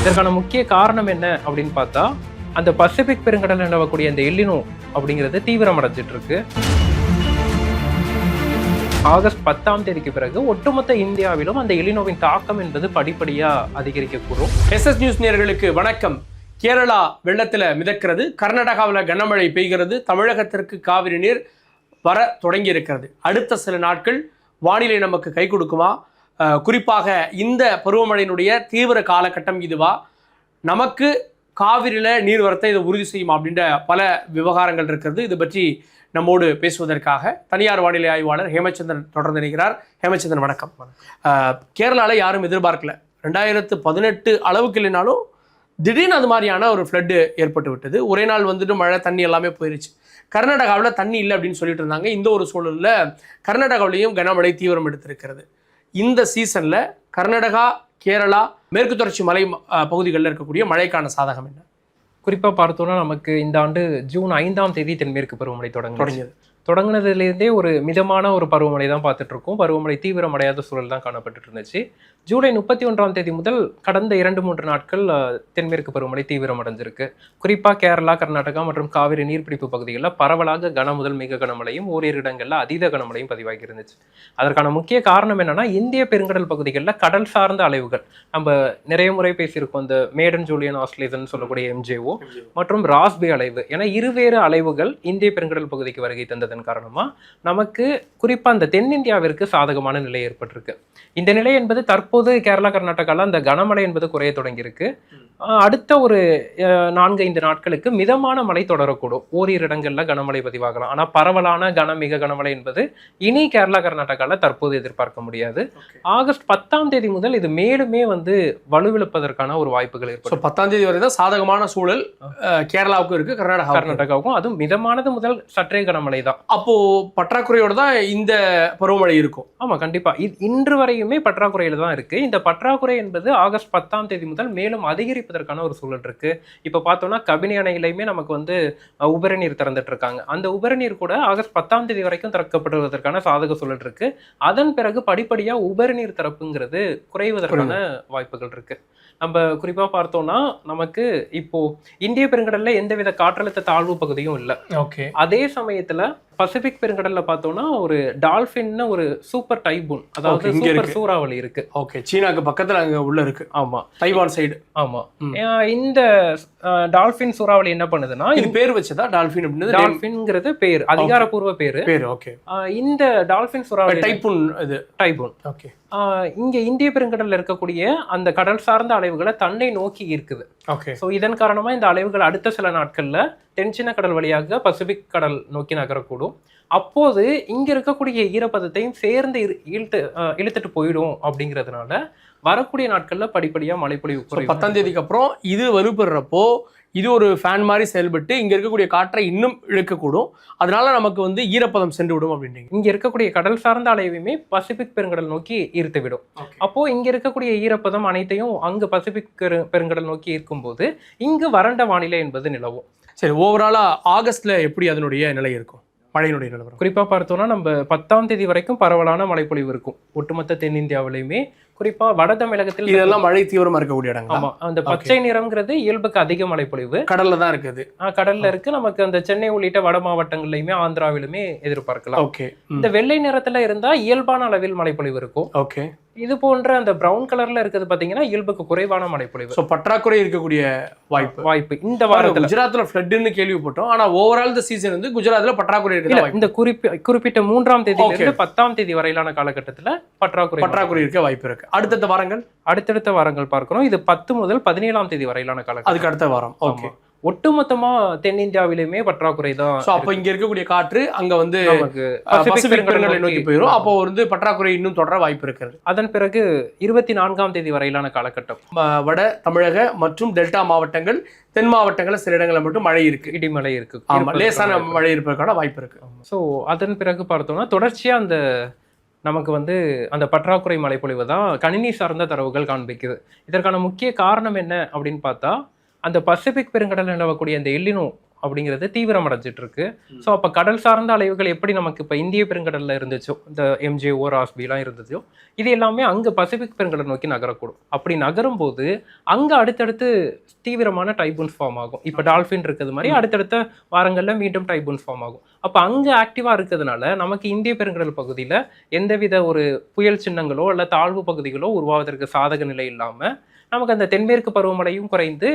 இதற்கான முக்கிய காரணம் என்ன அப்படின்னு பார்த்தா, அந்த பசிபிக் பெருங்கடல் நிலவக்கூடிய அந்த எல்லினோ அப்படிங்கிறது தீவிரமடைஞ்சிட்டு இருக்கு. ஆகஸ்ட் 10ஆம் தேதிக்கு பிறகு ஒட்டுமொத்த இந்தியாவிலும் அந்த எல்லினோவின் தாக்கம் என்பது படிப்படியா அதிகரிக்கக்கூடும். எஸ்எஸ் நியூஸ் நேயர்களுக்கு வணக்கம். கேரளா வெள்ளத்துல மிதக்கிறது, கர்நாடகாவில் கனமழை பெய்கிறது, தமிழகத்திற்கு காவிரி நீர் வர தொடங்கி இருக்கிறது. அடுத்த சில நாட்கள் வானிலை நமக்கு கை கொடுக்குமா? குறிப்பாக இந்த பருவமழையினுடைய தீவிர காலகட்டம் இதுவா? நமக்கு காவிரியில் நீர்வரத்தை இதை உறுதி செய்யும் அப்படின்ற பல விவகாரங்கள் இருக்கிறது. இது பற்றி நம்மோடு பேசுவதற்காக தனியார் வானிலை ஆய்வாளர் ஹேமச்சந்திரன் தொடர்ந்து நினைக்கிறார். ஹேமச்சந்திரன் வணக்கம். கேரளாவில் யாரும் எதிர்பார்க்கல, 2018 அளவுக்கு இல்லைனாலும் திடீர்னு அது மாதிரியான ஒரு ஃப்ளட்டு ஏற்பட்டு விட்டது. ஒரே நாள் வந்துட்டு மழை தண்ணி எல்லாமே போயிருச்சு. கர்நாடகாவில் தண்ணி இல்லை அப்படின்னு சொல்லிட்டு இருந்தாங்க. இந்த ஒரு சூழலில் கர்நாடகாவிலையும் கனமழை தீவிரம் எடுத்திருக்கிறது. இந்த சீசனில் கர்நாடகா, கேரளா, மேற்கு தொடர்ச்சி மலை பகுதிகளில் இருக்கக்கூடிய மழைக்கான சாதகம் என்ன? குறிப்பாக பார்த்தோம்னா, நமக்கு இந்த ஆண்டு ஜூன் 5ஆம் தேதி தென்மேற்கு பருவமழை தொடங்கினதுலேருந்தே ஒரு மிதமான ஒரு பருவமழை தான் பார்த்துட்டு இருக்கோம். பருவமழை தீவிரமடையாத சூழல் தான் காணப்பட்டு இருந்துச்சு. ஜூலை 31ஆம் தேதி முதல் கடந்த 2-3 நாட்கள் தென்மேற்கு பருவமழை தீவிரமடைஞ்சிருக்கு. குறிப்பாக கேரளா, கர்நாடகா மற்றும் காவிரி நீர்பிடிப்பு பகுதிகளில் பரவலாக கன முதல் மிக கனமழையும் ஓரிரு இடங்களில் அதீத கனமழையும் பதிவாகி இருந்துச்சு. அதற்கான முக்கிய காரணம் என்னன்னா, இந்திய பெருங்கடல் பகுதிகளில் கடல் சார்ந்த அலைவுகள், நம்ம நிறைய முறை பேசியிருக்கோம். இந்த மேடன் ஜூலியன் ஆஸ்லேசன் சொல்லக்கூடிய MJO மற்றும் ராஸ்பே அலைவு என இருவேறு அலைவுகள் இந்திய பெருங்கடல் பகுதிக்கு வருகை தந்ததன் காரணமா நமக்கு குறிப்பா அந்த தென்னிந்தியாவிற்கு சாதகமான நிலை ஏற்பட்டிருக்கு. இந்த நிலை என்பது தற்போது கேரளா, கர்நாடகால அந்த கனமழை என்பது குறைய தொடங்கியிருக்கு. அடுத்த ஒரு 4-5 நாட்களுக்கு மிதமான மழை தொடரக்கூடும். ஓரிரு இடங்கள்ல கனமழை பதிவாகலாம். ஆனா பரவலான மிக கனமழை என்பது இனி கேரளா, கர்நாடகால தற்போது எதிர்பார்க்க முடியாது. ஆகஸ்ட் 10ஆம் தேதி முதல் இது மேலுமே வலுவிழப்பதற்கான ஒரு வாய்ப்புகள் ஏற்படும். 10ஆம் தேதி வரை தான் சாதகமான சூழல் கேரளாவுக்கும் இருக்கு, கர்நாடகாவுக்கும். அதுவும் மிதமானது முதல் சற்றே கனமழை தான். அப்போ பற்றாக்குறையோட தான் இந்த பருவமழை இருக்கும். ஆமா, கண்டிப்பா. இன்று வரையுமே பற்றாக்குறையில தான் இருக்கு. இந்த பற்றாக்குறை என்பது ஆகஸ்ட் 10ஆம் தேதி முதல் மேலும் அதிகரிப்பதற்கான ஒரு சூழல் இருக்கு. இப்ப பார்த்தோம்னா, கபினி அணையிலையுமே நமக்கு உபரி நீர் திறந்துட்டு இருக்காங்க. அந்த உபரி நீர் கூட ஆகஸ்ட் 10ஆம் தேதி வரைக்கும் திறக்கப்படுவதற்கான சாதக சூழல் இருக்கு. அதன் பிறகு படிப்படியா உபரி நீர் திறப்புங்கிறது குறைவதற்கான வாய்ப்புகள் இருக்கு. நம்ம குறிப்பா பார்த்தோம்னா, நமக்கு இப்போ இந்திய பெருங்கடல்ல எந்தவித காற்றழுத்த தாழ்வு பகுதியும் இல்லை. அதே சமயத்துல பசிபிக் பெருங்கடல்ல பார்த்தோம்னா, ஒரு டால்பின் ஒரு சூப்பர் டைபூன், அதாவது சூப்பர் சூறாவளி இருக்கு. சீனாக்கு பக்கத்துல அங்க உள்ள இருக்கு. ஆமா, தைவான் சைடு. ஆமா. இந்த டால்பின் சூறாவளி என்ன பண்ணுதுன்னா, இது பேர் வச்சதா டால்பின் அப்படின்றது? டால்பின்ங்கிறது பேர், அதிகாரப்பூர்வ பேரு. இந்த டால்பின் சூறாவளி டைபூன் இங்க இந்திய பெருங்கடல்ல இருக்கக்கூடிய அந்த கடல் சார்ந்த அலைவுகளை தன்னை நோக்கி இருக்குது. சோ இதன் காரணமா இந்த அலைவுகள் அடுத்த சில நாட்கள்ல தென்சீன கடல் வழியாக பசிபிக் கடல் நோக்கி நகரக்கூடும். அப்போது இங்க இருக்கக்கூடிய ஈரப்பதத்தையும் சேர்ந்து இழுத்துட்டு போயிடும். அப்படிங்கிறதுனால வரக்கூடிய நாட்கள்ல படிப்படியா மழைப்பொழிவு 10ஆம் தேதிக்கு அப்புறம் இது வலுப்படுறப்போ இது ஒரு ஃபேன் மாதிரி செயல்பட்டு இங்க இருக்கக்கூடிய காற்றை இன்னும் இழுக்கக்கூடும். அதனால நமக்கு ஈரப்பதம் சென்று விடும் அப்படின்றீங்க. இங்க இருக்கக்கூடிய கடல் சார்ந்த அலைவையுமே பசிபிக் பெருங்கடல் நோக்கி ஈர்த்து விடும். அப்போ இங்க இருக்கக்கூடிய ஈரப்பதம் அனைத்தையும் அங்கு பசிபிக் பெருங்கடல் நோக்கி ஈர்க்கும்போது இங்கு வறண்ட வானிலை என்பது நிலவும். சரி, ஓவராலா ஆகஸ்ட்ல எப்படி அதனுடைய நிலை இருக்கும், மழையினுடைய நிலவரம்? குறிப்பா பார்த்தோம்னா, நம்ம 10ஆம் தேதி வரைக்கும் பரவலான மழைப்பொழிவு இருக்கும் ஒட்டுமொத்த தென்னிந்தியாவிலையுமே. குறிப்பா வட தமிழகத்தில் இதெல்லாம் மழை தீவிரமா இருக்கக்கூடிய இடங்கள். ஆமா, அந்த பச்சை நிறம்ங்கிறது இயல்புக்கு அதிக மழைப்பொழிவு கடல்ல தான் இருக்குது. கடல்ல இருக்கு. நமக்கு அந்த சென்னை உள்ளிட்ட வட மாவட்டங்கள்லயுமே ஆந்திராவிலுமே எதிர்பார்க்கலாம். இந்த வெள்ளை நிறத்துல இருந்தா இயல்பான அளவில் மழைப்பொழிவு இருக்கும். இது போன்ற அந்த பிரவுன் கலர்ல இருக்குது பாத்தீங்கன்னா இயல்புக்கு குறைவான மழைப்பொழிவு, பற்றாக்குறை இருக்கக்கூடிய வாய்ப்பு இந்த வாரத்துல. குஜராத்ல ஃப்ளட்னு கேள்விப்பட்டோம். ஆனா ஓவரால் இந்த சீசன் குஜராத்ல பற்றாக்குறை இருக்கு. இந்த குறிப்பிட்ட 3ஆம் தேதியிலிருந்து 10ஆம் தேதி வரையிலான காலகட்டத்துல பற்றாக்குறை இருக்க வாய்ப்பு இருக்கு. அடுத்தடுத்த வாரங்கள் பார்க்கிறோம். இது 10 முதல் 17ஆம் தேதி வரையிலான காலகட்டம். அதுக்கு அடுத்த வாரம் ஒட்டுமொத்தமா தென்னிந்தியாவிலுமே பற்றாக்குறை தான். அப்ப இங்க இருக்கக்கூடிய காற்று அங்க பசிபிக் பெருங்கடலை நோக்கி போயிடும். அப்போ பற்றாக்குறை இன்னும் தொடர வாய்ப்பு இருக்கிறது. அதன் பிறகு 24ஆம் தேதி வரையிலான காலகட்டம் வட தமிழக மற்றும் டெல்டா மாவட்டங்கள், தென் மாவட்டங்கள்ல சில இடங்களில் மட்டும் மழை இருக்கு, இடிமலை இருக்கு, லேசான மழை இருப்பதற்கான வாய்ப்பு இருக்கு. ஸோ அதன் பிறகு பார்த்தோம்னா தொடர்ச்சியா நமக்கு அந்த பற்றாக்குறை மழைப்பொழிவு தான் கணினி சார்ந்த தரவுகள் காண்பிக்குது. இதற்கான முக்கிய காரணம் என்ன அப்படின்னு பார்த்தா, அந்த பசிபிக் பெருங்கடல் நிலவக்கூடிய அந்த எல்லினோ அப்படிங்கிறது தீவிரமடைஞ்சிட்டு இருக்கு. ஸோ அப்போ கடல் சார்ந்த அலைவுகள் எப்படி நமக்கு இப்போ இந்திய பெருங்கடல்ல இருந்துச்சோ, இந்த எம்ஜேஓ ராஸ்பிலாம் இருந்துச்சோ, இது எல்லாமே அங்கே பசிபிக் பெருங்கடல் நோக்கி நகரக்கூடும். அப்படி நகரும் போது அங்கே அடுத்தடுத்து தீவிரமான டைபூன்ஸ் ஃபார்ம் ஆகும். இப்போ டால்ஃபின் இருக்கிறது மாதிரி அடுத்தடுத்த வாரங்களில் மீண்டும் டைபூன்ஸ் ஃபார்ம் ஆகும். அப்போ அங்கே ஆக்டிவாக இருக்கிறதுனால நமக்கு இந்திய பெருங்கடல் பகுதியில் எந்தவித ஒரு புயல் சின்னங்களோ அல்ல தாழ்வு பகுதிகளோ உருவாவதற்கு சாதக நிலை இல்லாமல் நமக்கு அந்த தென்மேற்கு பருவமழையும் குறைந்து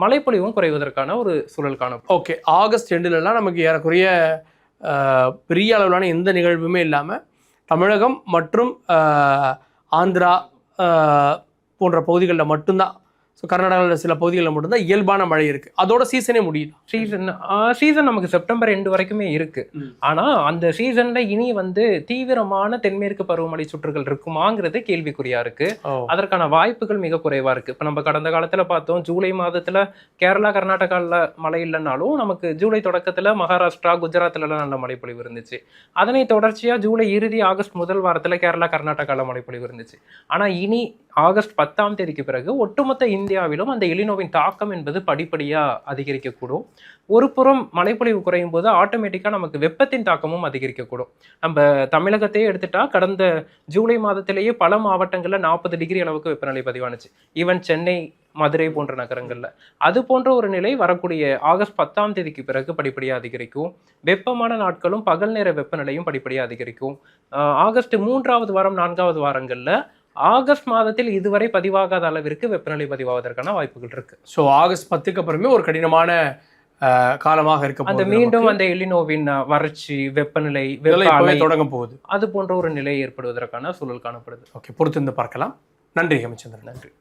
மழைப்பொழிவும் குறைவதற்கான ஒரு சூழல் காணும். ஓகே, ஆகஸ்ட் எண்டுலலாம் நமக்கு ஏறக்குறைய பெரிய அளவிலான எந்த நிகழ்வுமே இல்லாமல் தமிழகம் மற்றும் ஆந்திரா போன்ற பகுதிகளில் மட்டும்தான், ஸோ கர்நாடகாவில் சில பகுதிகளில் மட்டும்தான் இயல்பான மழை இருக்குது. அதோட சீசனே முடியுது. சீசன் நமக்கு செப்டம்பர் 2 வரைக்குமே இருக்கு. ஆனால் அந்த சீசன்ல இனி வந்து தீவிரமான தென்மேற்கு பருவமழை சுற்றுகள் இருக்குமாங்கிறது கேள்விக்குறியா இருக்கு. அதற்கான வாய்ப்புகள் மிக குறைவா இருக்கு. இப்போ நம்ம கடந்த காலத்துல பார்த்தோம், ஜூலை மாதத்துல கேரளா கர்நாடகாவில் மழை இல்லைன்னாலும் நமக்கு ஜூலை தொடக்கத்துல மகாராஷ்டிரா குஜராத்லலாம் நல்ல மழைப்பொழிவு இருந்துச்சு. அதனை தொடர்ச்சியா ஜூலை இறுதி ஆகஸ்ட் முதல் வாரத்துல கேரளா கர்நாடகாவில் மழைப்பொழிவு இருந்துச்சு. ஆனா இனி ஆகஸ்ட் 10ஆம் தேதிக்கு பிறகு ஒட்டுமொத்த இந்தியாவிலும் அந்த எலினோவின் தாக்கம் என்பது படிப்படியா அதிகரிக்கக்கூடும். ஒரு புறம் மழைப்பொழிவு குறையும் போது ஆட்டோமேட்டிக்கா நமக்கு வெப்பத்தின் தாக்கமும் அதிகரிக்கக்கூடும். நம்ம தமிழகத்தையே எடுத்துட்டா கடந்த ஜூலை மாதத்திலேயே பல மாவட்டங்கள்ல 40 டிகிரி அளவுக்கு வெப்பநிலை பதிவானுச்சு. ஈவன் சென்னை, மதுரை போன்ற நகரங்கள்ல. அது போன்ற ஒரு நிலை வரக்கூடிய ஆகஸ்ட் 10ஆம் தேதிக்கு பிறகு படிப்படியா அதிகரிக்கும். வெப்பமான நாட்களும் பகல் நேர வெப்பநிலையும் படிப்படியா அதிகரிக்கும். ஆகஸ்ட் 3ஆவது வாரம் 4ஆவது வாரங்கள்ல ஆகஸ்ட் மாதத்தில் இதுவரை பதிவாகாத அளவிற்கு வெப்பநிலை பதிவாவதற்கான வாய்ப்புகள் இருக்கு. ஸோ ஆகஸ்ட் 10க்கு அப்புறமே ஒரு கடினமான காலமாக இருக்க அந்த மீண்டும் அந்த எலினோவின் வறட்சி, வெப்பநிலை, தொடங்க போகுது. அது போன்ற ஒரு நிலை ஏற்படுவதற்கான சூழல் காணப்படுது. ஓகே, பொறுத்திருந்து பார்க்கலாம். நன்றி ஹேமச்சந்திரன். நன்றி.